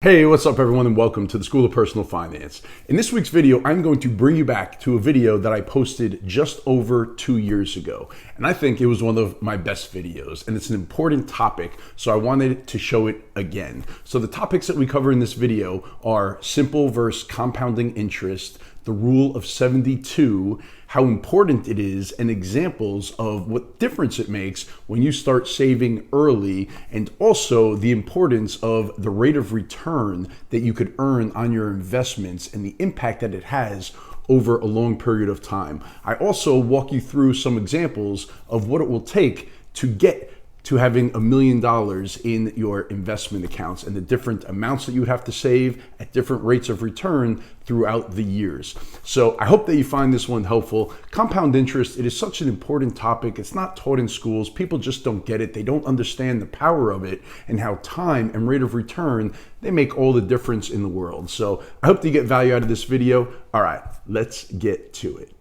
Hey, what's up everyone and welcome to the School of Personal Finance. In this week's video, I'm going to bring you back to a video that I posted just over 2 years ago. And I think it was one of my best videos and it's an important topic, so I wanted to show it again. So the topics that we cover in this video are simple versus compounding interest, the rule of 72, how important it is, and examples of what difference it makes when you start saving early, and also the importance of the rate of return that you could earn on your investments and the impact that it has over a long period of time. I also walk you through some examples of what it will take to get to having $1 million in your investment accounts and the different amounts that you would have to save at different rates of return throughout the years. So I hope that you find this one helpful. Compound interest, it is such an important topic. It's not taught in schools. People just don't get it. They don't understand the power of it and how time and rate of return, they make all the difference in the world. So I hope that you get value out of this video. All right, let's get to it.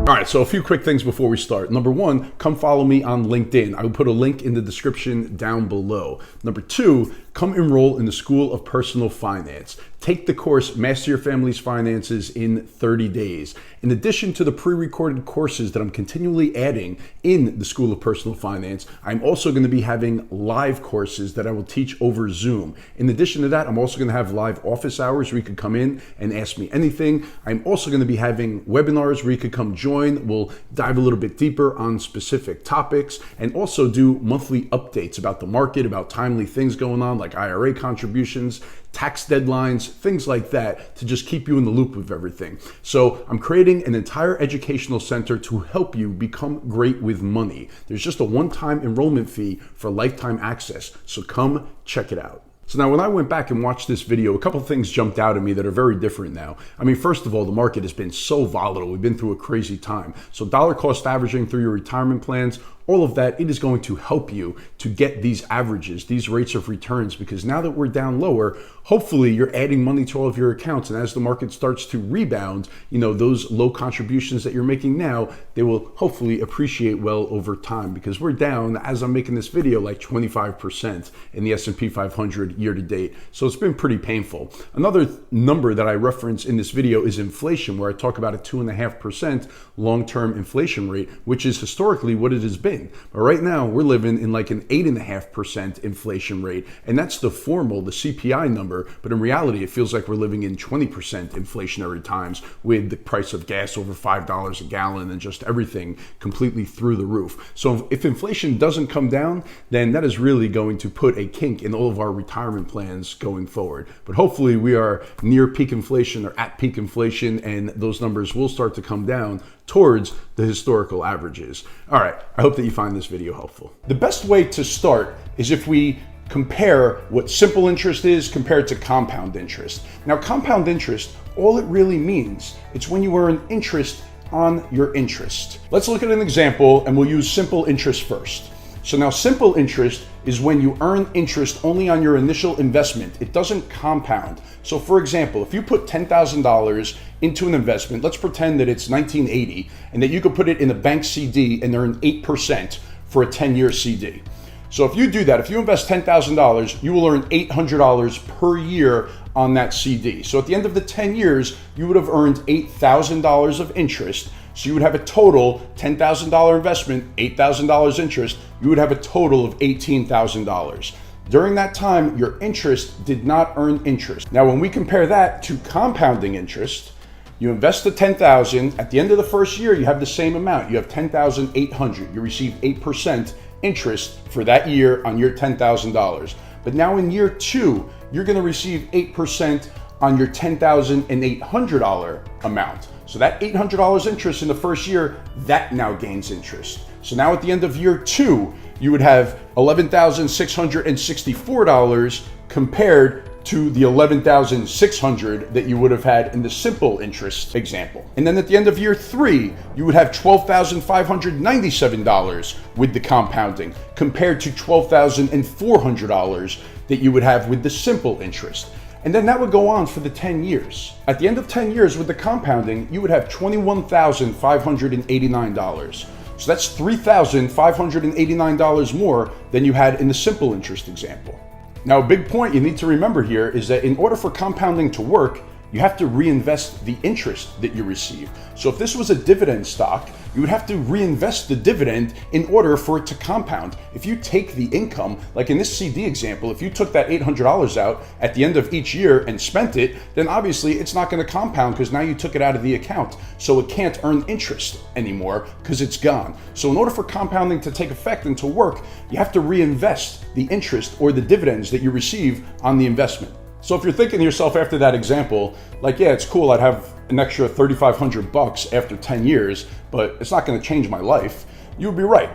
All right, so a few quick things before we start. Number one, come follow me on LinkedIn. I will put a link in the description down below. Number two, come enroll in the School of Personal Finance. Take the course, Master Your Family's Finances in 30 days. In addition to the pre-recorded courses that I'm continually adding in the School of Personal Finance, I'm also going to be having live courses that I will teach over Zoom. In addition to that, I'm also going to have live office hours where you could come in and ask me anything. I'm also going to be having webinars where you could come join. We'll dive a little bit deeper on specific topics and also do monthly updates about the market, about timely things going on like IRA contributions, tax deadlines, things like that, to just keep you in the loop of everything. So I'm creating an entire educational center to help you become great with money. There's just a one-time enrollment fee for lifetime access. So come check it out. So now when I went back and watched this video, a couple of things jumped out at me that are very different now. I mean, first of all, the market has been so volatile. We've been through a crazy time. So dollar cost averaging through your retirement plans, all of that, it is going to help you to get these averages, these rates of returns, because now that we're down lower, hopefully you're adding money to all of your accounts. And as the market starts to rebound, you know, those low contributions that you're making now, they will hopefully appreciate well over time, because we're down, as I'm making this video, like 25% in the S&P 500 year to date. So it's been pretty painful. Another number that I reference in this video is inflation, where I talk about a 2.5% long-term inflation rate, which is historically what it has been. But right now we're living in like an 8.5% inflation rate, and that's the formal, the CPI number. But in reality, it feels like we're living in 20% inflationary times, with the price of gas over $5 a gallon and just everything completely through the roof. So if inflation doesn't come down, then that is really going to put a kink in all of our retirement plans going forward. But hopefully we are near peak inflation or at peak inflation, and those numbers will start to come down towards the historical averages. All right, I hope that you find this video helpful. The best way to start is if we compare what simple interest is compared to compound interest. Now, compound interest, all it really means, it's when you earn interest on your interest. Let's look at an example and we'll use simple interest first. So now simple interest is when you earn interest only on your initial investment. It doesn't compound. So for example, if you put $10,000 into an investment, let's pretend that it's 1980 and that you could put it in a bank CD and earn 8% for a 10-year CD. So if you do that, if you invest $10,000, you will earn $800 per year on that CD. So at the end of the 10 years, you would have earned $8,000 of interest. So you would have a total $10,000 investment, $8,000 interest. You would have a total of $18,000. During that time, your interest did not earn interest. Now, when we compare that to compounding interest, you invest the $10,000. At the end of the first year, you have the same amount. You have $10,800. You receive 8% interest for that year on your $10,000. But now in year two, you're going to receive 8% on your $10,800 amount. So that $800 interest in the first year, that now gains interest. So now at the end of year two, you would have $11,664 compared to the $11,600 that you would have had in the simple interest example. And then at the end of year three, you would have $12,597 with the compounding compared to $12,400 that you would have with the simple interest. And then that would go on for the 10 years. At the end of 10 years with the compounding, you would have $21,589. So that's $3,589 more than you had in the simple interest example. Now, a big point you need to remember here is that in order for compounding to work, you have to reinvest the interest that you receive. So if this was a dividend stock, you would have to reinvest the dividend in order for it to compound. If you take the income, like in this CD example, if you took that $800 out at the end of each year and spent it, then obviously it's not going to compound because now you took it out of the account. So it can't earn interest anymore because it's gone. So in order for compounding to take effect and to work, you have to reinvest the interest or the dividends that you receive on the investment. So if you're thinking to yourself after that example, like, yeah, it's cool, I'd have an extra $3,500 after 10 years, but it's not going to change my life, you would be right.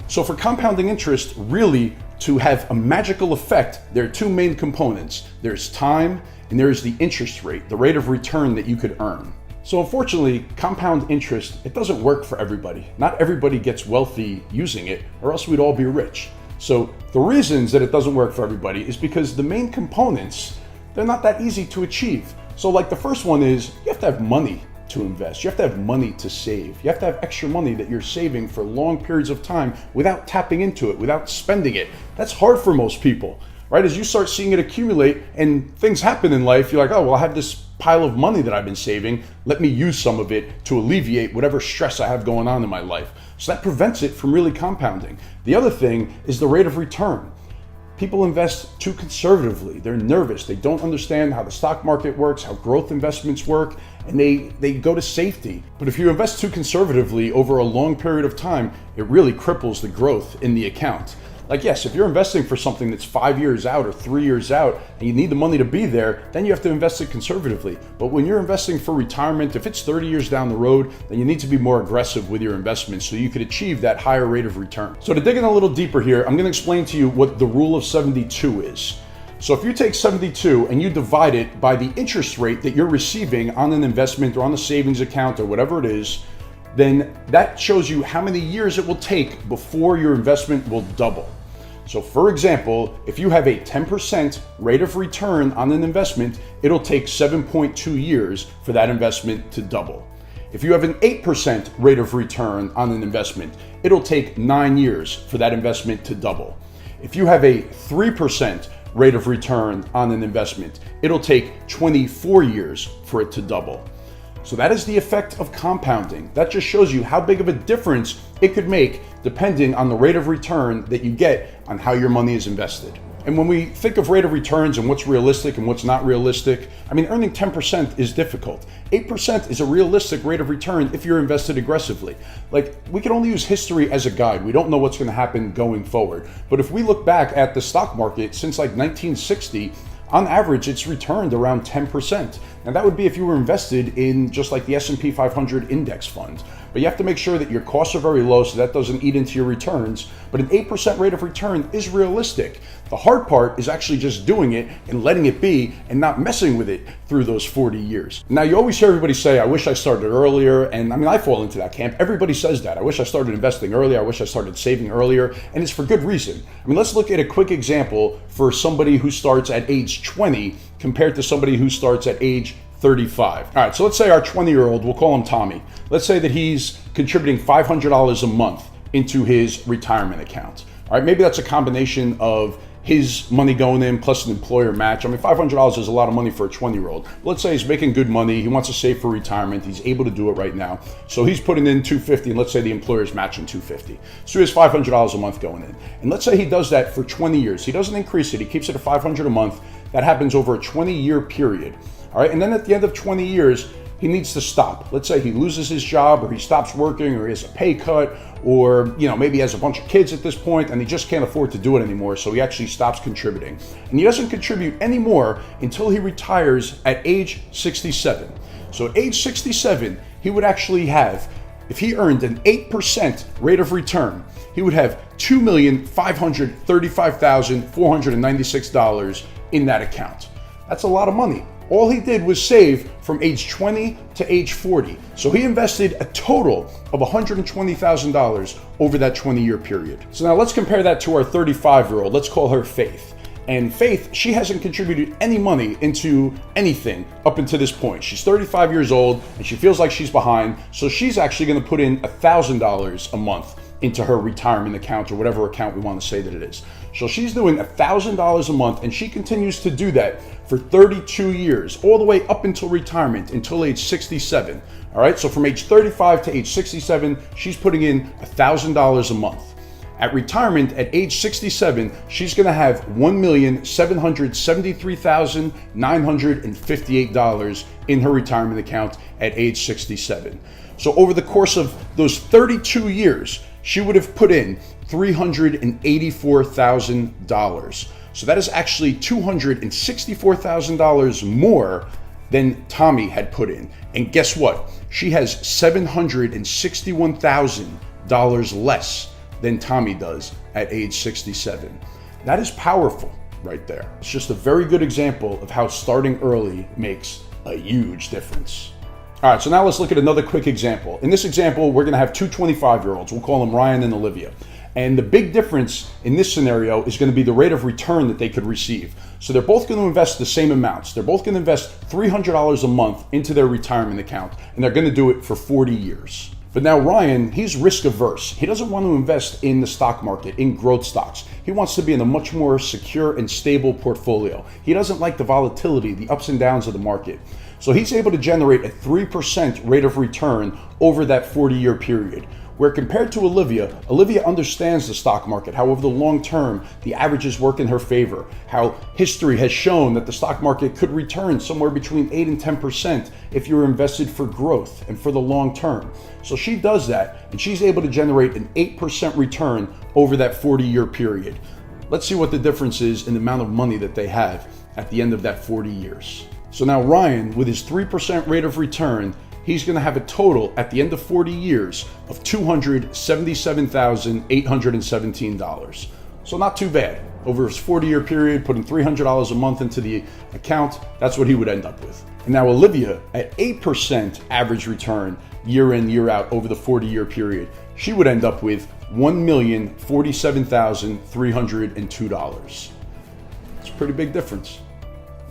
So for compounding interest really to have a magical effect, there are two main components. There's time and there's the interest rate, the rate of return that you could earn. So unfortunately, compound interest, it doesn't work for everybody. Not everybody gets wealthy using it, or else we'd all be rich. So the reasons that it doesn't work for everybody is because the main components, they're not that easy to achieve. So like the first one is you have to have money to invest. You have to have money to save. You have to have extra money that you're saving for long periods of time without tapping into it, without spending it. That's hard for most people, right? As you start seeing it accumulate and things happen in life, you're like, oh, well, I have this pile of money that I've been saving. Let me use some of it to alleviate whatever stress I have going on in my life. So that prevents it from really compounding. The other thing is the rate of return. People invest too conservatively. They're nervous. They don't understand how the stock market works, how growth investments work, and they go to safety. But if you invest too conservatively over a long period of time, it really cripples the growth in the account. Like, yes, if you're investing for something that's 5 years out or 3 years out and you need the money to be there, then you have to invest it conservatively. But when you're investing for retirement, if it's 30 years down the road, then you need to be more aggressive with your investments so you could achieve that higher rate of return. So to dig in a little deeper here, I'm going to explain to you what the rule of 72 is. So if you take 72 and you divide it by the interest rate that you're receiving on an investment or on a savings account or whatever it is, then that shows you how many years it will take before your investment will double. So for example, if you have a 10% rate of return on an investment, it'll take 7.2 years for that investment to double. If you have an 8% rate of return on an investment, it'll take 9 years for that investment to double. If you have a 3% rate of return on an investment, it'll take 24 years for it to double. So that is the effect of compounding. That just shows you how big of a difference it could make depending on the rate of return that you get on how your money is invested. And when we think of rate of returns and what's realistic and what's not realistic, I mean, earning 10% is difficult. 8% is a realistic rate of return if you're invested aggressively. Like, we can only use history as a guide. We don't know what's going to happen going forward. But if we look back at the stock market since like 1960, on average, it's returned around 10%. And that would be if you were invested in just like the S&P 500 index fund. But you have to make sure that your costs are very low so that doesn't eat into your returns. But an 8% rate of return is realistic. The hard part is actually just doing it and letting it be and not messing with it through those 40 years. Now, you always hear everybody say, I wish I started earlier. And I mean, I fall into that camp. Everybody says that. I wish I started investing earlier. I wish I started saving earlier. And it's for good reason. I mean, let's look at a quick example for somebody who starts at age 20 compared to somebody who starts at age 35. All right, so let's say our 20-year-old, we'll call him Tommy. Let's say that he's contributing $500 a month into his retirement account. All right, maybe that's a combination of his money going in plus an employer match. I mean, $500 is a lot of money for a 20-year-old. Let's say he's making good money. He wants to save for retirement. He's able to do it right now. So he's putting in $250, and let's say the employer's matching $250. So he has $500 a month going in. And let's say he does that for 20 years. He doesn't increase it. He keeps it at $500 a month. That happens over a 20-year period. All right, and then at the end of 20 years, he needs to stop. Let's say he loses his job, or he stops working, or he has a pay cut, or maybe he has a bunch of kids at this point and he just can't afford to do it anymore, so he actually stops contributing. And he doesn't contribute anymore until he retires at age 67. So at age 67, he would actually have, if he earned an 8% rate of return, he would have $2,535,496 in that account. That's a lot of money. All he did was save from age 20 to age 40. So he invested a total of $120,000 over that 20-year period. So now let's compare that to our 35-year-old. Let's call her Faith. And Faith, she hasn't contributed any money into anything up until this point. She's 35 years old and she feels like she's behind. So she's actually going to put in $1,000 a month into her retirement account or whatever account we want to say that it is. So she's doing $1,000 a month, and she continues to do that for 32 years, all the way up until retirement, until age 67. All right, so from age 35 to age 67, she's putting in $1,000 a month. At retirement, at age 67, she's going to have $1,773,958 in her retirement account at age 67. So over the course of those 32 years, she would have put in $384,000. So that is actually $264,000 more than Tommy had put in. And guess what? She has $761,000 less than Tommy does at age 67. That is powerful right there. It's just a very good example of how starting early makes a huge difference. All right, so now let's look at another quick example. In this example, we're gonna have two 25-year-olds. We'll call them Ryan and Olivia. And the big difference in this scenario is gonna be the rate of return that they could receive. So they're both gonna invest the same amounts. They're both gonna invest $300 a month into their retirement account, and they're gonna do it for 40 years. But now Ryan, he's risk averse. He doesn't want to invest in the stock market, in growth stocks. He wants to be in a much more secure and stable portfolio. He doesn't like the volatility, the ups and downs of the market. So he's able to generate a 3% rate of return over that 40-year period. Where compared to Olivia understands the stock market, how over the long term, the averages work in her favor, how history has shown that the stock market could return somewhere between 8 and 10% if you're invested for growth and for the long term. So she does that, and she's able to generate an 8% return over that 40-year period. Let's see what the difference is in the amount of money that they have at the end of that 40 years. So now Ryan, with his 3% rate of return, he's going to have a total at the end of 40 years of $277,817. So not too bad. Over his 40-year period, putting $300 a month into the account, that's what he would end up with. And now Olivia, at 8% average return year in, year out over the 40-year period, she would end up with $1,047,302. It's a pretty big difference.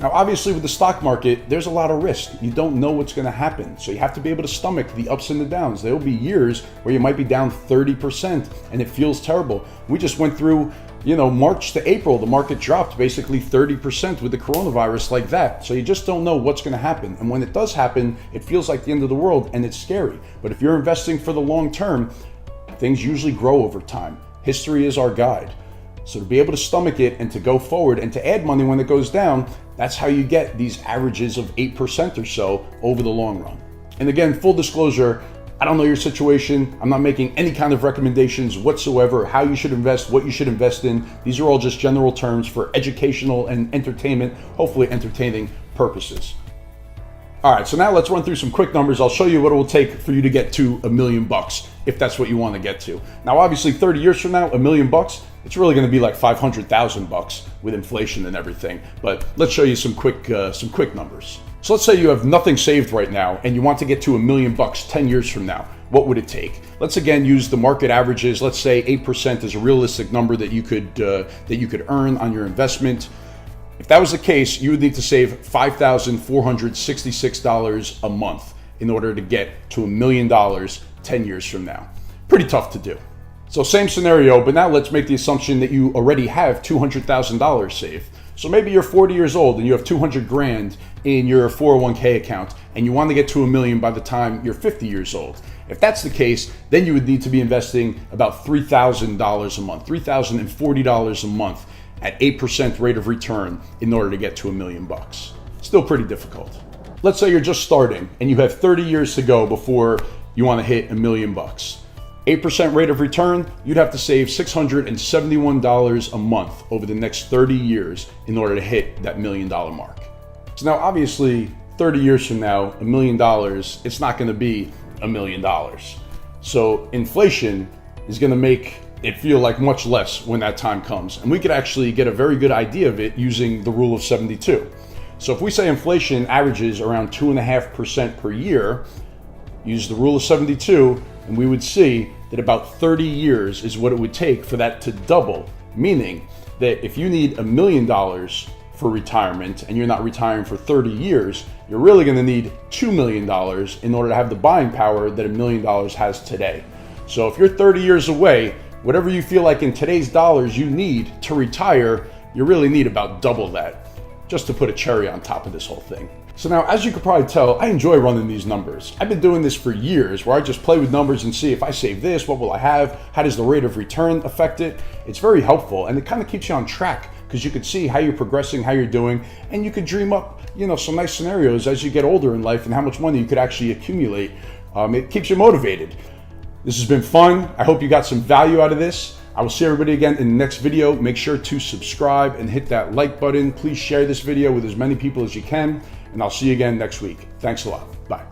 Now, obviously, with the stock market, there's a lot of risk. You don't know what's going to happen. So you have to be able to stomach the ups and the downs. There will be years where you might be down 30% and it feels terrible. We just went through, March to April, the market dropped basically 30% with the coronavirus like that. So you just don't know what's going to happen. And when it does happen, it feels like the end of the world and it's scary. But if you're investing for the long term, things usually grow over time. History is our guide. So to be able to stomach it and to go forward and to add money when it goes down, that's how you get these averages of 8% or so over the long run. And again, full disclosure, I don't know your situation. I'm not making any kind of recommendations whatsoever, how you should invest, what you should invest in. These are all just general terms for educational and entertainment, hopefully entertaining purposes. All right, so now let's run through some quick numbers. I'll show you what it will take for you to get to $1 million, if that's what you want to get to. Now, obviously, 30 years from now, $1 million, it's really going to be like $500,000 with inflation and everything. But let's show you some quick numbers. So let's say you have nothing saved right now and you want to get to $1 million 10 years from now. What would it take? Let's again use the market averages. Let's say 8% is a realistic number that you could earn on your investment. If that was the case, you would need to save $5,466 a month in order to get to $1 million 10 years from now. Pretty tough to do. So same scenario, but now let's make the assumption that you already have $200,000 saved. So maybe you're 40 years old and you have 200 grand in your 401k account and you want to get to $1 million by the time you're 50 years old. If that's the case, then you would need to be investing about $3,000 a month, $3,040 a month at 8% rate of return in order to get to $1 million. Still pretty difficult. Let's say you're just starting and you have 30 years to go before you want to hit $1 million. 8% rate of return, you'd have to save $671 a month over the next 30 years in order to hit that $1 million mark. So now obviously 30 years from now, $1 million, it's not going to be $1 million. So inflation is going to make it feel like much less when that time comes. And we could actually get a very good idea of it using the rule of 72. So if we say inflation averages around 2.5% per year, use the rule of 72, and we would see that about 30 years is what it would take for that to double, meaning that if you need $1 million for retirement and you're not retiring for 30 years, you're really going to need $2 million in order to have the buying power that $1 million has today. So if you're 30 years away Whatever you feel like in today's dollars you need to retire, you really need about double that, just to put a cherry on top of this whole thing. So now, as you could probably tell, I enjoy running these numbers. I've been doing this for years, where I just play with numbers and see if I save this, what will I have? How does the rate of return affect it? It's very helpful, and it kind of keeps you on track because you can see how you're progressing, how you're doing, and you could dream up, some nice scenarios as you get older in life and how much money you could actually accumulate. It keeps you motivated. This has been fun. I hope you got some value out of this. I will see everybody again in the next video. Make sure to subscribe and hit that like button. Please share this video with as many people as you can, and I'll see you again next week. Thanks a lot. Bye.